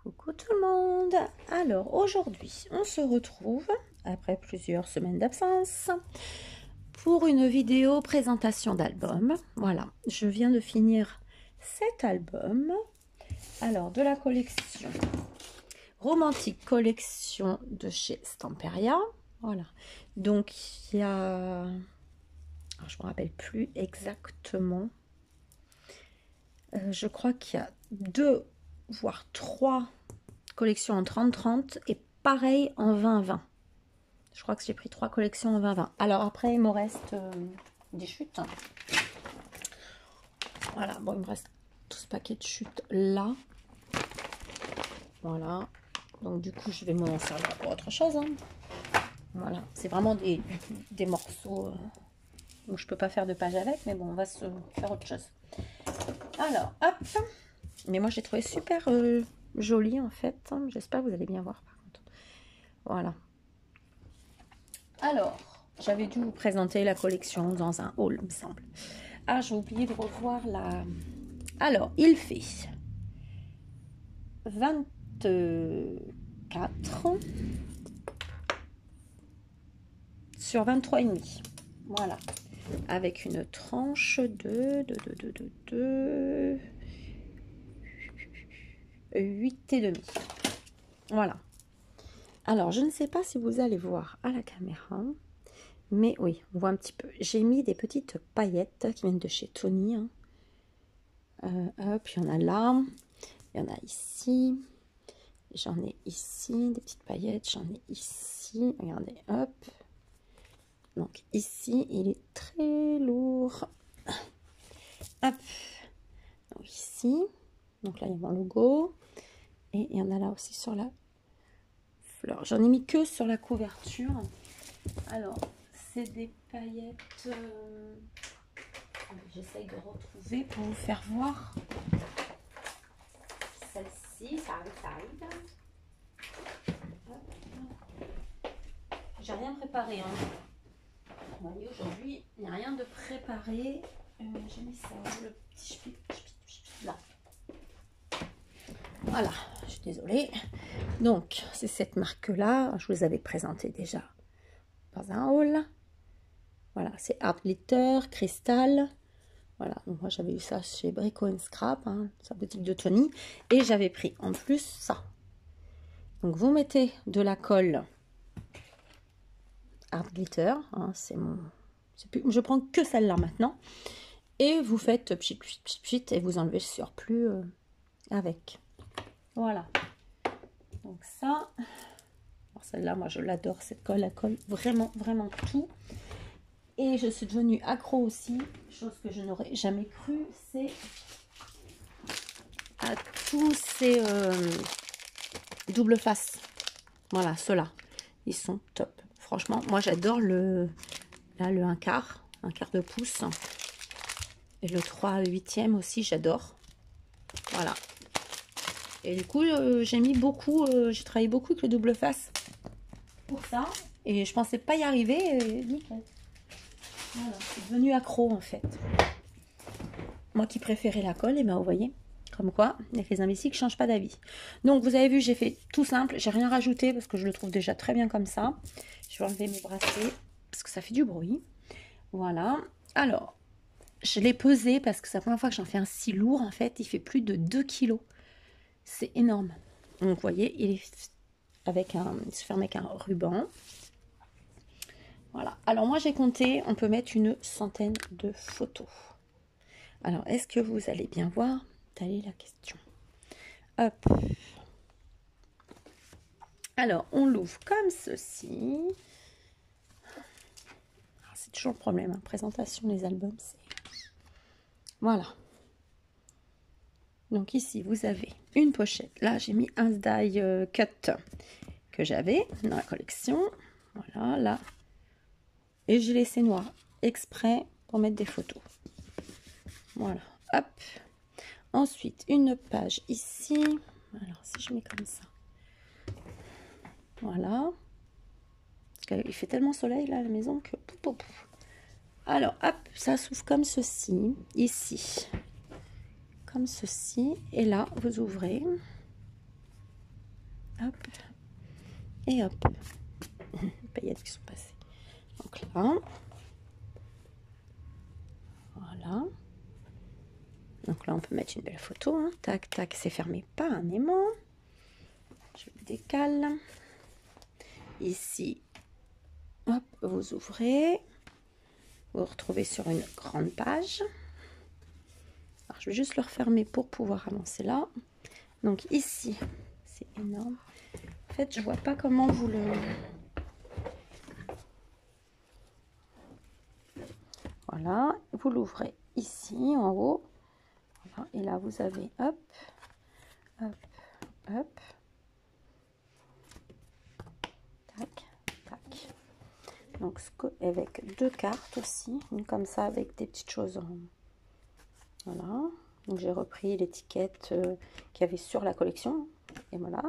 Coucou tout le monde. Alors aujourd'hui on se retrouve après plusieurs semaines d'absence pour une vidéo présentation d'album. Voilà, je viens de finir cet album. Alors de la collection Romantique Collection de chez Stamperia. Voilà, donc il y a, alors, je me rappelle plus exactement, je crois qu'il y a 2 voire 3 collections en 30-30 et pareil en 20-20. Je crois que j'ai pris 3 collections en 20-20. Alors après il me reste des chutes. Voilà, bon il me reste tout ce paquet de chutes là. Voilà, donc du coup je vais m'en servir pour autre chose, hein. Voilà, c'est vraiment des morceaux où je peux pas faire de page avec, mais bon on va se faire autre chose. Alors hop, mais moi j'ai trouvé super joli en fait, hein. J'espère que vous allez bien voir par contre. Voilà. Alors, j'avais dû vous présenter la collection dans un haul, il me semble. Ah, j'ai oublié de revoir la... Alors, il fait 24 sur 23,5. Voilà. Avec une tranche de 8,5. Voilà. Alors, je ne sais pas si vous allez voir à la caméra, mais oui, on voit un petit peu. J'ai mis des petites paillettes qui viennent de chez Tony. Hein. Hop, il y en a là, il y en a ici, j'en ai ici, des petites paillettes, j'en ai ici, regardez, hop. Donc ici, il est très lourd. Hop. Donc ici, donc là, il y a mon logo. Et il y en a là aussi sur la fleur. J'en ai mis que sur la couverture. Alors, c'est des paillettes... J'essaye de retrouver pour vous faire voir. Celle-ci, ça arrive. J'ai rien préparé. Hein. Vous voyez, aujourd'hui, il n'y a rien de préparé. J'ai mis ça, le petit chpit, là. Voilà, je suis désolée. Donc, c'est cette marque-là. Je vous avais présenté déjà dans un haul. Voilà, c'est Art Glitter, Cristal. Voilà, donc moi j'avais eu ça chez Brico Scrap, hein, sa boutique de Tony. Et j'avais pris en plus ça. Donc vous mettez de la colle Art Glitter. Hein, c'est mon... Je prends que celle-là maintenant. Et vous faites pchit, pchit, pchit, pchit, et vous enlevez le surplus avec. Voilà. Donc ça... Celle-là, moi je l'adore, cette colle. Elle colle vraiment, vraiment tout. Et je suis devenue accro aussi, chose que je n'aurais jamais cru, c'est à tous ces double face. Voilà, ceux-là, ils sont top. Franchement, moi j'adore le 1/4 de pouce. Et le 3/8 aussi, j'adore. Voilà. Et du coup, j'ai mis beaucoup, j'ai travaillé beaucoup avec le double face pour ça. Et je pensais pas y arriver, et nickel. Voilà, c'est devenu accro en fait. Moi qui préférais la colle, et ben vous voyez, comme quoi, il y a que les imbéciles qui ne changent pas d'avis. Donc vous avez vu, j'ai fait tout simple, j'ai rien rajouté parce que je le trouve déjà très bien comme ça. Je vais enlever mes bracelets parce que ça fait du bruit. Voilà. Alors, je l'ai pesé parce que c'est la première fois que j'en fais un si lourd en fait. Il fait plus de 2 kg. C'est énorme. Donc vous voyez, il est avec il se ferme avec un ruban. Voilà. Alors moi j'ai compté, on peut mettre une centaine de photos. Alors est-ce que vous allez bien voir? Telle est la question. Hop. Alors on l'ouvre comme ceci. C'est toujours le problème, hein. Présentation des albums, c'est... Voilà. Donc ici vous avez une pochette. Là j'ai mis un die cut que j'avais dans la collection. Voilà, là. Et j'ai laissé noir exprès pour mettre des photos. Voilà, hop. Ensuite, une page ici. Alors, si je mets comme ça. Voilà. Parce qu'il fait tellement soleil là à la maison que... Alors, hop, ça s'ouvre comme ceci. Ici. Comme ceci. Et là, vous ouvrez. hop, et hop. Les paillettes qui sont passées. Donc là, voilà. Donc là, on peut mettre une belle photo. Hein. Tac, tac, c'est fermé par un aimant. Je le décale. Ici, hop, vous ouvrez. Vous vous retrouvez sur une grande page. Alors, je vais juste le refermer pour pouvoir avancer là. Donc ici, c'est énorme. En fait, je vois pas comment vous le... Voilà, vous l'ouvrez ici en haut. Voilà, et là, vous avez hop, hop, hop. Tac, tac. Donc, avec 2 cartes aussi. Une comme ça avec des petites choses en... Voilà. Donc, j'ai repris l'étiquette qu'il y avait sur la collection. Et voilà.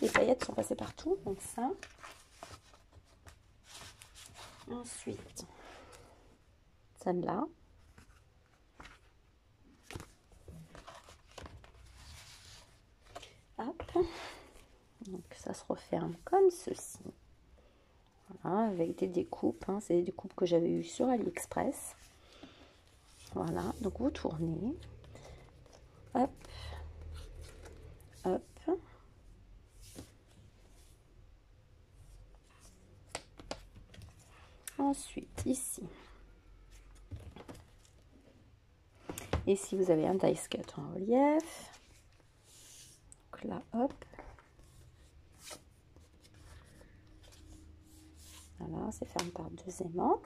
Les paillettes sont passées partout. Donc, ça. Ensuite, celle-là. Hop. Donc, ça se referme comme ceci. Voilà, avec des découpes. Hein. C'est des découpes que j'avais eues sur AliExpress. Voilà. Donc, vous tournez. Hop. Hop. Ensuite, ici. Ici, vous avez un dice cut en relief. Donc là, hop. Voilà, c'est fermé par 2 aimants.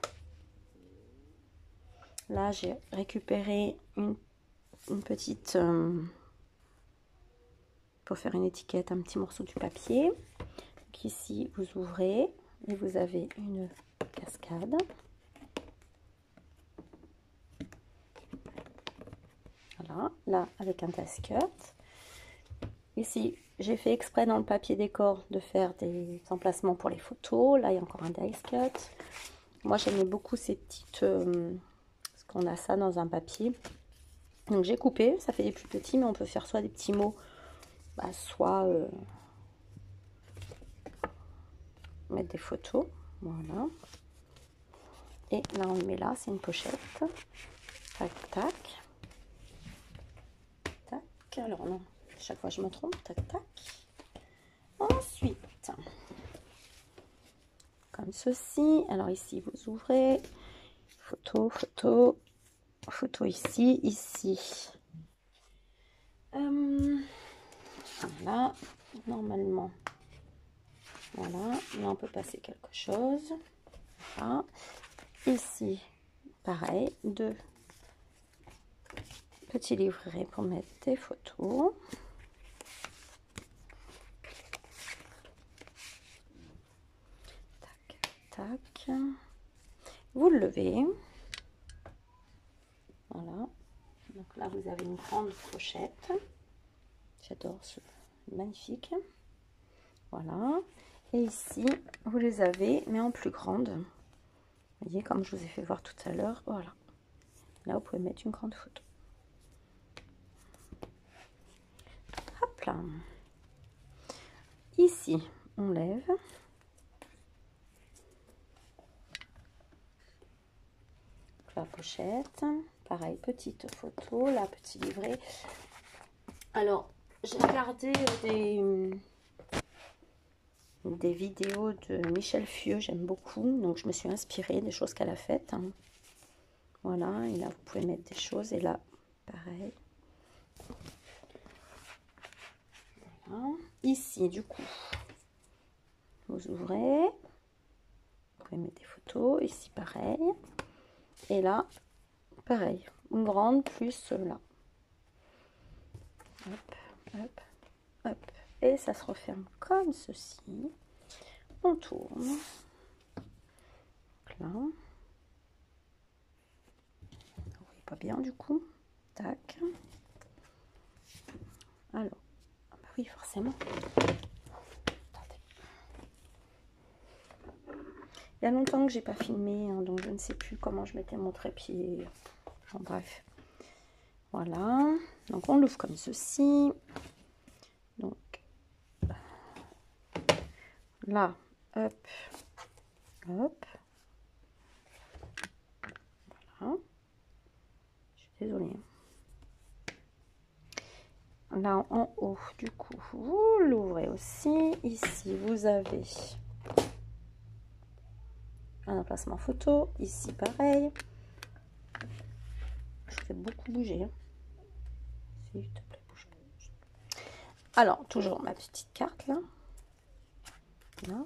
Là, j'ai récupéré une petite... pour faire une étiquette, un petit morceau du papier. Donc ici, vous ouvrez et vous avez une cascade. Voilà, là, avec un dice cut. Ici, j'ai fait exprès dans le papier décor de faire des emplacements pour les photos. Là, il y a encore un dice cut. Moi, j'aimais beaucoup ces petites... parce qu'on a ça dans un papier. Donc, j'ai coupé. Ça fait des plus petits, mais on peut faire soit des petits mots, soit mettre des photos. Voilà. Et là, on le met là. C'est une pochette. Tac, tac. Tac. Alors, non. Chaque fois, je me trompe. Tac, tac. Ensuite, comme ceci. Alors ici, vous ouvrez. Photo, photo. Photo ici, ici. Voilà. Normalement. Voilà. Là, on peut passer quelque chose. Voilà. Ici, pareil. 2 petits livrets pour mettre des photos. Tac. Vous le levez. Voilà. Donc là, vous avez une grande pochette. J'adore ce magnifique. Voilà. Et ici, vous les avez, mais en plus grande. Vous voyez, comme je vous ai fait voir tout à l'heure. Voilà. Là, vous pouvez mettre une grande photo. Hop là. Ici, on lève. La pochette, pareil, petite photo, la petit livret. Alors, j'ai regardé des vidéos de Michel Fieux, j'aime beaucoup, donc je me suis inspirée des choses qu'elle a faites. Hein. Voilà, et là vous pouvez mettre des choses, et là, pareil. Voilà. Ici, du coup, vous ouvrez, vous pouvez mettre des photos, ici pareil. Et là, pareil, une grande plus là. Hop, hop, hop. Et ça se referme comme ceci. On tourne. Donc là. Vous voyez pas bien du coup. Tac. Alors, bah oui, forcément. Attendez. Il y a longtemps que j'ai pas filmé, hein, donc je ne sais plus comment je mettais mon trépied. Bon, bref. Voilà. Donc on l'ouvre comme ceci. Donc là, hop, hop. Voilà. Je suis désolée. Là en haut, du coup, vous l'ouvrez aussi. Ici, vous avez un emplacement photo. Ici, pareil. Je fais beaucoup bouger. S'il te plaît, bouge pas. Alors, toujours ma petite carte là. Là.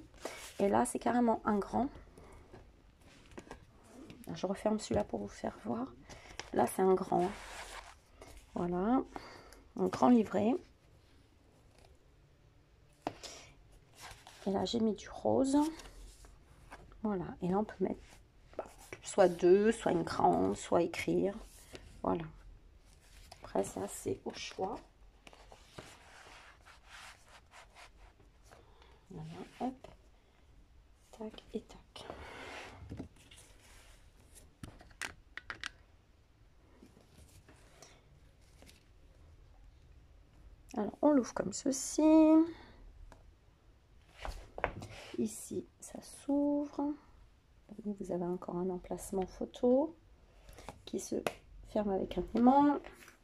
Et là, c'est carrément un grand. Je referme celui-là pour vous faire voir. Là, c'est un grand. Voilà. Un grand livret. Et là, j'ai mis du rose. Voilà. Et là, on peut mettre soit deux, soit une grande, soit écrire. Voilà. Après, ça, c'est au choix. Voilà. Hop. Tac et tac. Alors, on l'ouvre comme ceci. Ici, ça s'ouvre. Vous avez encore un emplacement photo qui se ferme avec un aimant.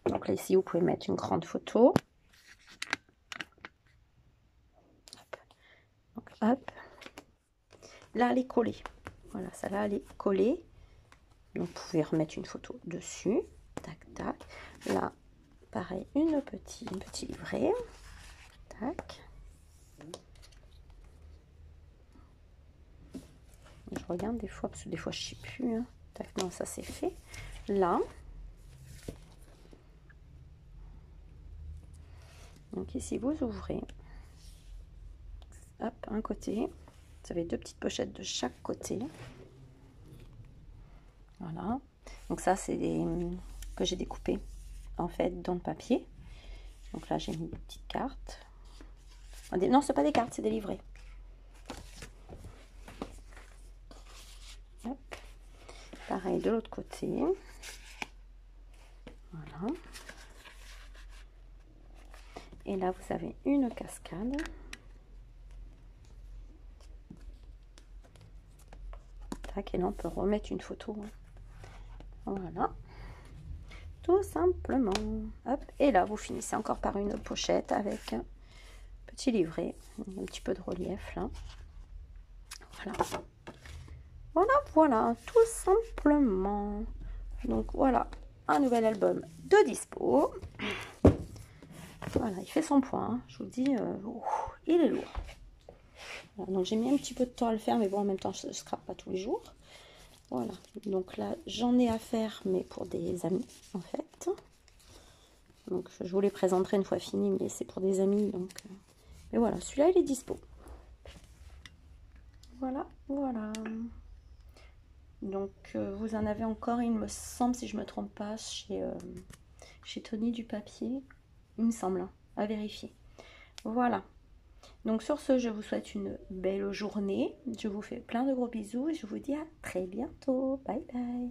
Donc là, ici, vous pouvez mettre une grande photo. Hop. Donc, hop. Là, elle est collée. Voilà, ça là, elle est collée. Donc, vous pouvez remettre une photo dessus. Tac, tac. Là, pareil, un petit livret. Tac. Je regarde des fois, parce que des fois, je ne sais plus. Hein. Tac, non, ça, c'est fait. Là. Donc, ici, vous ouvrez. Hop, un côté. Vous avez deux petites pochettes de chaque côté. Voilà. Donc ça, c'est des que j'ai découpé en fait dans le papier. Donc là, j'ai mis des petites cartes. Non, c'est pas des cartes, c'est des livrets. Hop. Pareil de l'autre côté. Voilà. Et là, vous avez une cascade. Tac, et là, on peut remettre une photo. Voilà. Tout simplement. Hop. Et là, vous finissez encore par une pochette avec un petit livret. Un petit peu de relief là. Voilà. Voilà, voilà. Tout simplement. Donc, voilà. Un nouvel album de dispo. Voilà, il fait son point. Hein. Je vous dis, il est lourd. Voilà, donc, j'ai mis un petit peu de temps à le faire, mais bon, en même temps, je ne scrape pas tous les jours. Voilà, donc là, j'en ai à faire, mais pour des amis, en fait. Donc, je vous les présenterai une fois fini, mais c'est pour des amis, donc... Mais voilà, celui-là, il est dispo. Voilà, voilà. Donc, vous en avez encore, il me semble, si je ne me trompe pas, chez Tony du Papier. Il me semble, hein, à vérifier. Voilà. Donc, sur ce, je vous souhaite une belle journée. Je vous fais plein de gros bisous et je vous dis à très bientôt. Bye bye.